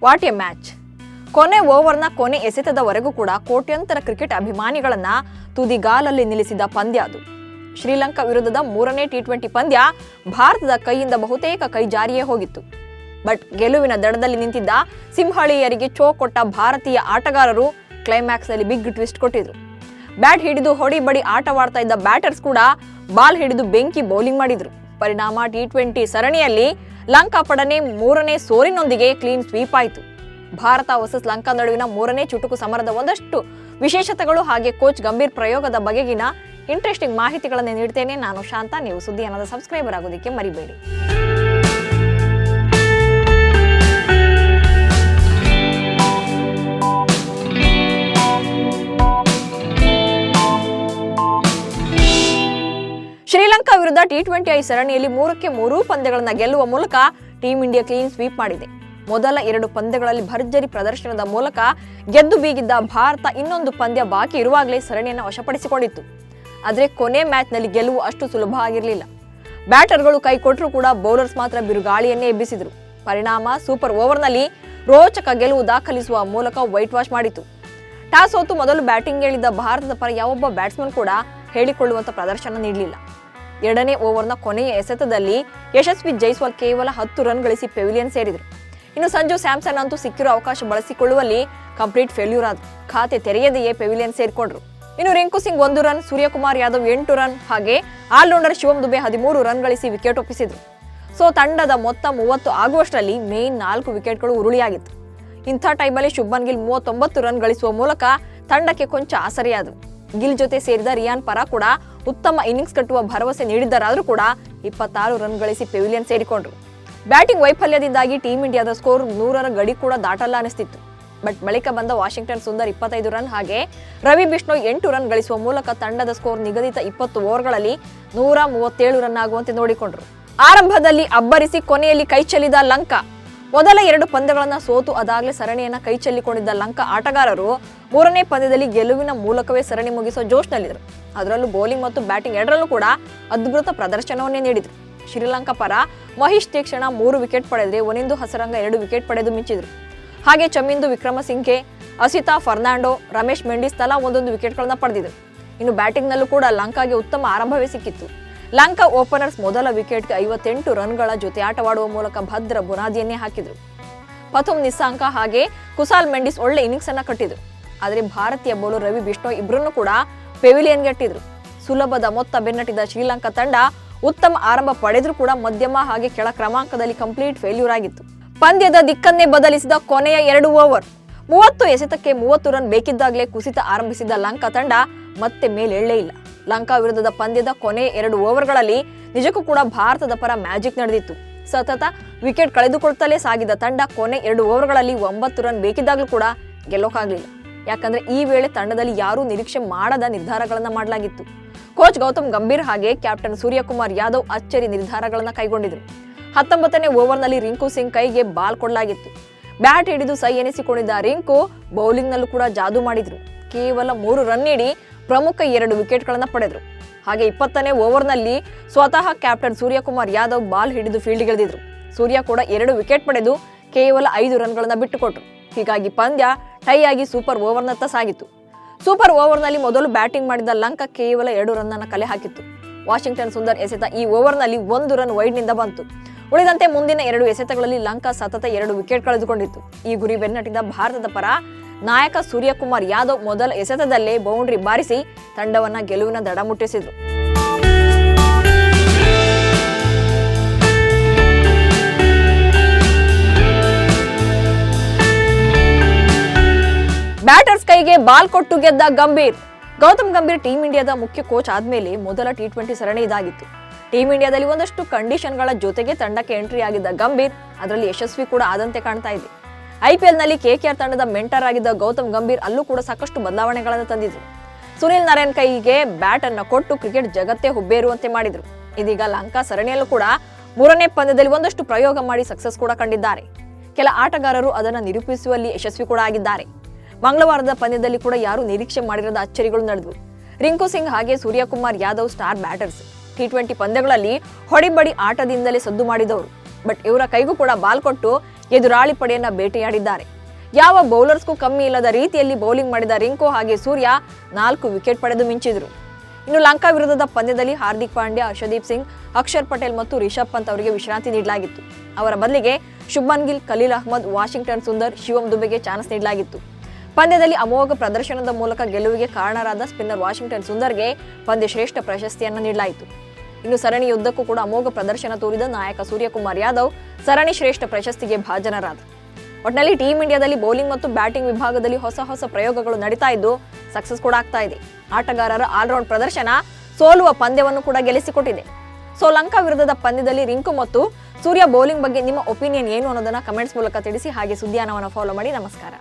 What A match. ಕೊನೆ ಓವರ್ನ ಕೊನೆ ಎಸೆತದವರೆಗೂ ಕೂಡ ಕೋಟ್ಯಂತರ ಕ್ರಿಕೆಟ್ ಅಭಿಮಾನಿಗಳನ್ನ ತುದಿಗಾಲಲ್ಲಿ ನಿಲ್ಲಿಸಿದ ಪಂದ್ಯ ಅದು. ಶ್ರೀಲಂಕಾ ವಿರುದ್ಧದ 3ನೇ ಟಿ20 ಪಂದ್ಯ ಭಾರತದ ಕೈಯಿಂದ ಬಹುತೇಕ ಕೈಜಾರಿಯೇ ಹೋಗಿತ್ತು. ಬಟ್ ಗೆಲುವಿನ ದಡದಲ್ಲಿ ನಿಂತಿದ್ದ ಸಿಂಹಳೀಯರಿಗೆ ಚೋ ಕೊಟ್ಟ ಭಾರತೀಯ ಆಟಗಾರರು ಕ್ಲೈಮ್ಯಾಕ್ಸ್ ನಲ್ಲಿ ಬಿಗ್ ಟ್ವಿಸ್ಟ್ ಕೊಟ್ಟಿದ್ರು. ಬ್ಯಾಟ್ ಹಿಡಿದು ಹೊಡಿಬಡಿ ಆಟವಾಡ್ತಾ ಇದ್ದ ಬ್ಯಾಟರ್ಸ್ ಕೂಡ ಬಾಲ್ ಹಿಡಿದು ಬೆಂಕಿ ಬೌಲಿಂಗ್ ಮಾಡಿದ್ರು. ಪರಿಣಾಮ ಟಿ20 ಸರಣಿಯಲ್ಲಿ ಲಂಕಾ ಪಡನೆ 3ನೇ ಸೋಲಿನೊಂದಿಗೆ ಕ್ಲೀನ್ ಸ್ವೀಪ್ ಆಯಿತು. ಭಾರತ ವರ್ಸಸ್ ಲಂಕಾ ನಡುವಿನ 3ನೇ ಚುಟುಕು ಸಮರದ ಒಂದಷ್ಟು ವಿಶೇಷತೆಗಳು ಹಾಗೆ ಕೋಚ್ ಗಂಭೀರ್ ಪ್ರಯೋಗದ ಬಗೆಗಿನ ಇಂಟ್ರೆಸ್ಟಿಂಗ್ ಮಾಹಿತಿಗಳನ್ನು ನೀಡ್ತೇನೆ. ನಾನು ಶಾಂತ. ನೀವು ಸುದ್ದಿ ಅನ್ನದ ಸಬ್ಸ್ಕ್ರೈಬರ್ ಆಗೋದಕ್ಕೆ ಮರಿಬೇಡಿ. ಶ್ರೀಲಂಕಾ ವಿರುದ್ಧ ಟಿ20 ಸರಣಿಯಲ್ಲಿ 3ಕ್ಕೆ 3 ಪಂದ್ಯಗಳನ್ನು ಗೆಲ್ಲುವ ಮೂಲಕ ಟೀಂ ಇಂಡಿಯಾ ಕ್ಲೀನ್ ಸ್ವೀಪ್ ಮಾಡಿದೆ. ಮೊದಲ 2 ಪಂದ್ಯಗಳಲ್ಲಿ ಭರ್ಜರಿ ಪ್ರದರ್ಶನದ ಮೂಲಕ ಗೆದ್ದು ಬೀಗಿದ್ದ ಭಾರತ ಇನ್ನೊಂದು ಪಂದ್ಯ ಬಾಕಿ ಇರುವಾಗಲೇ ಸರಣಿಯನ್ನು ವಶಪಡಿಸಿಕೊಂಡಿತ್ತು. ಆದರೆ ಕೊನೆ ಮ್ಯಾಚ್ನಲ್ಲಿ ಗೆಲುವು ಅಷ್ಟು ಸುಲಭ ಆಗಿರಲಿಲ್ಲ. ಬ್ಯಾಟರ್ಗಳು ಕೈ ಕೊಟ್ಟರೂ ಕೂಡ ಬೌಲರ್ಸ್ ಮಾತ್ರ ಬಿರುಗಾಳಿಯನ್ನೇ ಎಬ್ಬಿಸಿದ್ರು. ಪರಿಣಾಮ ಸೂಪರ್ ಓವರ್ನಲ್ಲಿ ರೋಚಕ ಗೆಲುವು ದಾಖಲಿಸುವ ಮೂಲಕ ವೈಟ್ ವಾಶ್ ಮಾಡಿತು. ಟಾಸ್ ಸೋತು ಮೊದಲು ಬ್ಯಾಟಿಂಗ್ ಹೇಳಿದ್ದ ಭಾರತದ ಪರ ಯಾವೊಬ್ಬ ಬ್ಯಾಟ್ಸ್ಮನ್ ಕೂಡ ಹೇಳಿಕೊಳ್ಳುವಂತ ಪ್ರದರ್ಶನ ನೀಡಲಿಲ್ಲ. 2ನೇ ಓವರ್ನ ಕೊನೆಯ ಎಸೆತದಲ್ಲಿ ಯಶಸ್ವಿ ಜೈಸ್ವಾಲ್ ಕೇವಲ 10 ರನ್ ಗಳಿಸಿ ಪೆವಿಲಿಯನ್ ಸೇರಿದರು. ಇನ್ನು ಸಂಜು ಸ್ಯಾಮ್ಸನ್ ಅಂತೂ ಸಿಕ್ಕಿರೋ ಅವಕಾಶ ಬಳಸಿಕೊಳ್ಳುವಲ್ಲಿ ಕಂಪ್ಲೀಟ್ ಫೇಲ್ಯೂರ್ ಆದ್ರು. ಖಾತೆ ತೆರೆಯದೆಯೇ ಪೆವಿಲಿಯನ್ ಸೇರಿಕೊಂಡ್ರು. ಇನ್ನು ರಿಂಕು ಸಿಂಗ್ 1 ರನ್, ಸೂರ್ಯಕುಮಾರ್ ಯಾದವ್ 8 ರನ್ ಹಾಗೆ ಆಲ್ರೌಂಡರ್ ಶಿವಮ್ ದುಬೆ 13 ರನ್ ಗಳಿಸಿ ವಿಕೆಟ್ ಒಪ್ಪಿಸಿದ್ರು. ಸೊ ತಂಡದ ಮೊತ್ತ 30 ಆಗುವಷ್ಟರಲ್ಲಿ ಮೇನ್ 4 ವಿಕೆಟ್ಗಳು ಉರುಳಿಯಾಗಿತ್ತು. ಇಂಥ ಟೈಮಲ್ಲಿ ಶುಭ್ಮನ್ ಗಿಲ್ 39 ರನ್ ಗಳಿಸುವ ಮೂಲಕ ತಂಡಕ್ಕೆ ಕೊಂಚ ಆಸರೆಯಾದರು. ಗಿಲ್ ಜೊತೆ ಸೇರಿದ ರಿಯಾನ್ ಪರಾ ಕೂಡ ಉತ್ತಮ ಇನ್ನಿಂಗ್ಸ್ ಕಟ್ಟುವ ಭರವಸೆ ನೀಡಿದ್ದರಾದರೂ ಕೂಡ 26 ರನ್ ಗಳಿಸಿ ಪೆವಿಲಿಯನ್ ಸೇರಿಕೊಂಡ್ರು. ಬ್ಯಾಟಿಂಗ್ ವೈಫಲ್ಯದಿಂದಾಗಿ ಟೀಂ ಇಂಡಿಯಾದ ಸ್ಕೋರ್ 100ರ ಗಡಿ ಕೂಡ ದಾಟಲ್ಲ ಅನಿಸ್ತಿತ್ತು. ಬಟ್ ಬಳಿಕ ಬಂದ ವಾಷಿಂಗ್ಟನ್ ಸುಂದರ್ 25 ರನ್ ಹಾಗೆ ರವಿ ಬಿಷ್ಣೋಯ್ 8 ರನ್ ಗಳಿಸುವ ಮೂಲಕ ತಂಡದ ಸ್ಕೋರ್ ನಿಗದಿತ 20 ಓವರ್ಗಳಲ್ಲಿ 137 ರನ್ ಆಗುವಂತೆ ನೋಡಿಕೊಂಡ್ರು. ಆರಂಭದಲ್ಲಿ ಅಬ್ಬರಿಸಿ ಕೊನೆಯಲ್ಲಿ ಕೈ ಚೆಲ್ಲಿದ ಲಂಕಾ. ಮೊದಲ 2 ಪಂದ್ಯಗಳನ್ನ ಸೋತು ಅದಾಗಲೇ ಸರಣಿಯನ್ನ ಕೈ ಚೆಲ್ಲಿಕೊಂಡಿದ್ದ ಲಂಕಾ ಆಟಗಾರರು 3ನೇ ಪಂದ್ಯದಲ್ಲಿ ಗೆಲುವಿನ ಮೂಲಕವೇ ಸರಣಿ ಮುಗಿಸುವ ಜೋಶ್ನಲ್ಲಿದ್ದರು. ಅದರಲ್ಲೂ ಬೌಲಿಂಗ್ ಮತ್ತು ಬ್ಯಾಟಿಂಗ್ ಎರಡರಲ್ಲೂ ಕೂಡ ಅದ್ಭುತ ಪ್ರದರ್ಶನವನ್ನೇ ನೀಡಿದರು. ಶ್ರೀಲಂಕಾ ಪರ ಮಹೇಶ್ ತೀಕ್ಷಣ 3 ವಿಕೆಟ್ ಪಡೆದರೆ ಒನಿಂದು ಹಸರಂಗ 2 ವಿಕೆಟ್ ಪಡೆದು ಮಿಂಚಿದ್ರು. ಹಾಗೆ ಚಮಿಂದು ವಿಕ್ರಮಸಿಂಘೆ, ಅಸಿತಾ ಫರ್ನಾಂಡೋ, ರಮೇಶ್ ಮೆಂಡಿಸ್ ತಲಾ 1 ವಿಕೆಟ್ಗಳನ್ನ ಪಡೆದಿದ್ರು. ಇನ್ನು ಬ್ಯಾಟಿಂಗ್ನಲ್ಲೂ ಕೂಡ ಲಂಕಾಗೆ ಉತ್ತಮ ಆರಂಭವೇ ಸಿಕ್ಕಿತ್ತು. ಲಂಕಾ ಓಪನರ್ಸ್ ಮೊದಲ ವಿಕೆಟ್ಗೆ 58 ರನ್ಗಳ ಜೊತೆ ಆಟವಾಡುವ ಮೂಲಕ ಭದ್ರ ಬುನಾದಿಯನ್ನೇ ಹಾಕಿದ್ರು. ಪಥುಮ್ ನಿಸ್ಸಾಂಕ ಹಾಗೆ ಕುಸಾಲ್ ಮೆಂಡಿಸ್ ಒಳ್ಳೆ ಇನ್ನಿಂಗ್ಸ್ ಅನ್ನ ಕಟ್ಟಿದ್ರು. ಆದರೆ ಭಾರತೀಯ ಬೌಲರ್ ರವಿ ಬಿಷ್ಣೋಯ್ ಇಬ್ಬರನ್ನು ಕೂಡ ಪೆವಿಲಿಯನ್ಗೆ ಅಟ್ಟಿದ್ರು. ಸುಲಭದ ಮೊತ್ತ ಬೆನ್ನಟ್ಟಿದ ಶ್ರೀಲಂಕಾ ತಂಡ ಉತ್ತಮ ಆರಂಭ ಪಡೆದ್ರೂ ಕೂಡ ಮಧ್ಯಮ ಹಾಗೆ ಕೆಳ ಕ್ರಮಾಂಕದಲ್ಲಿ ಕಂಪ್ಲೀಟ್ ಫೇಲ್ಯೂರ್ ಆಗಿತ್ತು. ಪಂದ್ಯದ ದಿಕ್ಕನ್ನೇ ಬದಲಿಸಿದ ಕೊನೆಯ 2 ಓವರ್ 30 ಎಸೆತಕ್ಕೆ 30 ರನ್ ಬೇಕಿದ್ದಾಗಲೇ ಕುಸಿತ ಆರಂಭಿಸಿದ ಲಂಕಾ ತಂಡ ಮತ್ತೆ ಮೇಲೇಳಲೇ ಇಲ್ಲ. ಲಂಕಾ ವಿರುದ್ಧದ ಪಂದ್ಯದ ಕೊನೆ 2 ಓವರ್ಗಳಲ್ಲಿ ನಿಜಕ್ಕೂ ಕೂಡ ಭಾರತದ ಪರ ಮ್ಯಾಜಿಕ್ ನಡೆದಿತ್ತು. ಸತತ ವಿಕೆಟ್ ಕಳೆದುಕೊಳ್ತಲೇ ಸಾಗಿದ ತಂಡ ಕೊನೆ 2 ಓವರ್ಗಳಲ್ಲಿ 9 ರನ್ ಬೇಕಿದ್ದಾಗಲೂ ಕೂಡ ಗೆಲ್ಲೋಕಾಗ್ಲಿಲ್ಲ. ಯಾಕಂದ್ರೆ ಈ ವೇಳೆ ತಂಡದಲ್ಲಿ ಯಾರೂ ನಿರೀಕ್ಷೆ ಮಾಡದ ನಿರ್ಧಾರಗಳನ್ನ ಮಾಡಲಾಗಿತ್ತು. ಕೋಚ್ ಗೌತಮ್ ಗಂಭೀರ್ ಹಾಗೆ ಕ್ಯಾಪ್ಟನ್ ಸೂರ್ಯಕುಮಾರ್ ಯಾದವ್ ಅಚ್ಚರಿ ನಿರ್ಧಾರಗಳನ್ನ ಕೈಗೊಂಡಿದ್ರು. 19ನೇ ಓವರ್ನಲ್ಲಿ ರಿಂಕು ಸಿಂಗ್ ಕೈಗೆ ಬಾಲ್ ಕೊಡಲಾಗಿತ್ತು. ಬ್ಯಾಟ್ ಹಿಡಿದು ಸೈ ಎನಿಸಿಕೊಂಡಿದ್ದ ರಿಂಕು ಬೌಲಿಂಗ್ ನಲ್ಲೂ ಕೂಡ ಜಾದೂ ಮಾಡಿದ್ರು. ಕೇವಲ 3 ರನ್ ನೀಡಿ ಪ್ರಮುಖ 2 ವಿಕೆಟ್ಗಳನ್ನ ಪಡೆದ್ರು. ಹಾಗೆ 20ನೇ ಓವರ್ನಲ್ಲಿ ಸ್ವತಃ ಕ್ಯಾಪ್ಟನ್ ಸೂರ್ಯಕುಮಾರ್ ಯಾದವ್ ಬಾಲ್ ಹಿಡಿದು ಫೀಲ್ಡ್ಗಿಳಿದಿದ್ರು. ಸೂರ್ಯ ಕೂಡ 2 ವಿಕೆಟ್ ಪಡೆದು ಕೇವಲ 5 ರನ್ಗಳನ್ನ ಬಿಟ್ಟುಕೊಟ್ರು. ಹೀಗಾಗಿ ಪಂದ್ಯ ಟೈ ಆಗಿ ಸೂಪರ್ ಓವರ್ನತ್ತ ಸಾಗಿತ್ತು. ಸೂಪರ್ ಓವರ್ನಲ್ಲಿ ಮೊದಲು ಬ್ಯಾಟಿಂಗ್ ಮಾಡಿದ ಲಂಕಾ ಕೇವಲ 2 ರನ್ ಅನ್ನು ಕಲೆ ಹಾಕಿತ್ತು. ವಾಷಿಂಗ್ಟನ್ ಸುಂದರ್ ಎಸೆತ ಈ ಓವರ್ನಲ್ಲಿ 1 ರನ್ ವೈಡ್ನಿಂದ ಬಂತು. ಉಳಿದಂತೆ ಮುಂದಿನ 2 ಎಸೆತಗಳಲ್ಲಿ ಲಂಕಾ ಸತತ 2 ವಿಕೆಟ್ ಕಳೆದುಕೊಂಡಿತ್ತು. ಈ ಗುರಿ ಬೆನ್ನಟ್ಟಿದ ಭಾರತದ ಪರ ನಾಯಕ ಸೂರ್ಯಕುಮಾರ್ ಯಾದವ್ ಮೊದಲ ಎಸೆತದಲ್ಲೇ ಬೌಂಡ್ರಿ ಬಾರಿಸಿ ತಂಡವನ್ನ ಗೆಲುವಿನ ದಡ ಮುಟ್ಟಿಸಿದ್ರು. ಬ್ಯಾಟರ್ಸ್ ಕೈಗೆ ಬಾಲ್ ಕೊಟ್ಟು ಗೆದ್ದ ಗಂಭೀರ್. ಗೌತಮ್ ಗಂಭೀರ್ ಟೀಂ ಇಂಡಿಯಾದ ಮುಖ್ಯ ಕೋಚ್ ಆದ್ಮೇಲೆ ಮೊದಲ ಟಿ20 ಸರಣಿ ಇದಾಗಿತ್ತು. ಟೀಂ ಇಂಡಿಯಾದಲ್ಲಿ ಒಂದಷ್ಟು ಕಂಡೀಷನ್ಗಳ ಜೊತೆಗೆ ತಂಡಕ್ಕೆ ಎಂಟ್ರಿ ಆಗಿದ್ದ ಗಂಭೀರ್ ಅದರಲ್ಲಿ ಯಶಸ್ವಿ ಕೂಡ ಆದಂತೆ ಕಾಣ್ತಾ ಇದೆ. IPL ನಲ್ಲಿ KKR ತಂಡದ ಮೆಂಟರ್ ಆಗಿದ್ದ ಗೌತಮ್ ಗಂಭೀರ್ ಅಲ್ಲೂ ಕೂಡ ಸಾಕಷ್ಟು ಬದಲಾವಣೆಗಳನ್ನು ತಂದಿದ್ರು. ಸುನಿಲ್ ನಾರಾಯಣ್ ಕೈಗೆ ಬ್ಯಾಟ್ ಅನ್ನ ಕೊಟ್ಟು ಕ್ರಿಕೆಟ್ ಜಗತ್ತೇ ಹುಬ್ಬೇರುವಂತೆ ಮಾಡಿದ್ರು. ಇದೀಗ ಲಂಕಾ ಸರಣಿಯಲ್ಲೂ ಕೂಡ 3ನೇ ಪಂದ್ಯದಲ್ಲಿ ಒಂದಷ್ಟು ಪ್ರಯೋಗ ಮಾಡಿ ಸಕ್ಸಸ್ ಕೂಡ ಕಂಡಿದ್ದಾರೆ. ಕೆಲ ಆಟಗಾರರು ಅದನ್ನು ನಿರೂಪಿಸುವಲ್ಲಿ ಯಶಸ್ವಿ ಕೂಡ ಆಗಿದ್ದಾರೆ. ಮಂಗಳವಾರದ ಪಂದ್ಯದಲ್ಲಿ ಕೂಡ ಯಾರು ನಿರೀಕ್ಷೆ ಮಾಡಿರದ ಅಚ್ಚರಿಗಳು ನಡೆದವು. ರಿಂಕು ಸಿಂಗ್ ಹಾಗೆ Suryakumar Yadav star batters. T20 ಪಂದ್ಯಗಳಲ್ಲಿ ಹೊಡಿಬಡಿ ಆಟದಿಂದಲೇ ಸದ್ದು ಮಾಡಿದವರು. ಬಟ್ ಇವರ ಕೈಗೂ ಕೂಡ ಬಾಲ್ ಕೊಟ್ಟು ಎದುರಾಳಿ ಪಡೆಯನ್ನ ಬೇಟೆಯಾಡಿದ್ದಾರೆ. ಯಾವ ಬೌಲರ್ಸ್ಗೂ ಕಮ್ಮಿ ಇಲ್ಲದ ರೀತಿಯಲ್ಲಿ ಬೌಲಿಂಗ್ ಮಾಡಿದ ರಿಂಕು ಹಾಗೆ ಸೂರ್ಯ 4 ವಿಕೆಟ್ ಪಡೆದು ಮಿಂಚಿದ್ರು. ಇನ್ನು ಲಂಕಾ ವಿರುದ್ಧದ ಪಂದ್ಯದಲ್ಲಿ ಹಾರ್ದಿಕ್ ಪಾಂಡ್ಯ, ಹರ್ಷದೀಪ್ ಸಿಂಗ್, ಅಕ್ಷರ್ ಪಟೇಲ್ ಮತ್ತು ರಿಷಬ್ ಪಂತ್ ಅವರಿಗೆ ವಿಶ್ರಾಂತಿ ನೀಡಲಾಗಿತ್ತು. ಅವರ ಬದಲಿಗೆ ಶುಭ್ಮನ್ ಗಿಲ್, ಖಲೀಲ್ ಅಹ್ಮದ್, ವಾಷಿಂಗ್ಟನ್ ಸುಂದರ್, ಶಿವಮ್ ದುಬೆಗೆ ಚಾನ್ಸ್ ನೀಡಲಾಗಿತ್ತು. ಪಂದ್ಯದಲ್ಲಿ ಅಮೋಘ ಪ್ರದರ್ಶನದ ಮೂಲಕ ಗೆಲುವಿಗೆ ಕಾರಣರಾದ ಸ್ಪಿನ್ನರ್ ವಾಷಿಂಗ್ಟನ್ ಸುಂದರ್ಗೆ ಪಂದ್ಯ ಶ್ರೇಷ್ಠ ಪ್ರಶಸ್ತಿಯನ್ನು ನೀಡಲಾಯಿತು. ಇನ್ನು ಸರಣಿಯುದ್ದಕ್ಕೂ ಕೂಡ ಅಮೋಘ ಪ್ರದರ್ಶನ ತೋರಿದ ನಾಯಕ ಸೂರ್ಯಕುಮಾರ್ ಯಾದವ್ ಸರಣಿ ಶ್ರೇಷ್ಠ ಪ್ರಶಸ್ತಿಗೆ ಭಾಜನರಾದರು. ಒಟ್ಟಿನಲ್ಲಿ ಟೀಂ ಇಂಡಿಯಾದಲ್ಲಿ ಬೌಲಿಂಗ್ ಮತ್ತು ಬ್ಯಾಟಿಂಗ್ ವಿಭಾಗದಲ್ಲಿ ಹೊಸ ಪ್ರಯೋಗಗಳು ನಡೀತಾ ಇದ್ದು ಸಕ್ಸಸ್ ಕೂಡ ಆಗ್ತಾ ಇದೆ. ಆಟಗಾರರ ಆಲ್ರೌಂಡ್ ಪ್ರದರ್ಶನ ಸೋಲುವ ಪಂದ್ಯವನ್ನು ಕೂಡ ಗೆಲ್ಲಿಸಿಕೊಟ್ಟಿದೆ. ಸೊ ಲಂಕಾ ವಿರುದ್ಧದ ಪಂದ್ಯದಲ್ಲಿ ರಿಂಕು ಮತ್ತು ಸೂರ್ಯ ಬೌಲಿಂಗ್ ಬಗ್ಗೆ ನಿಮ್ಮ ಒಪಿನಿಯನ್ ಏನು ಅನ್ನೋದನ್ನ ಕಮೆಂಟ್ಸ್ ಮೂಲಕ ತಿಳಿಸಿ. ಹಾಗೆ ಸುದ್ದಿಯಾನವನ್ನು ಫಾಲೋ ಮಾಡಿ. ನಮಸ್ಕಾರ.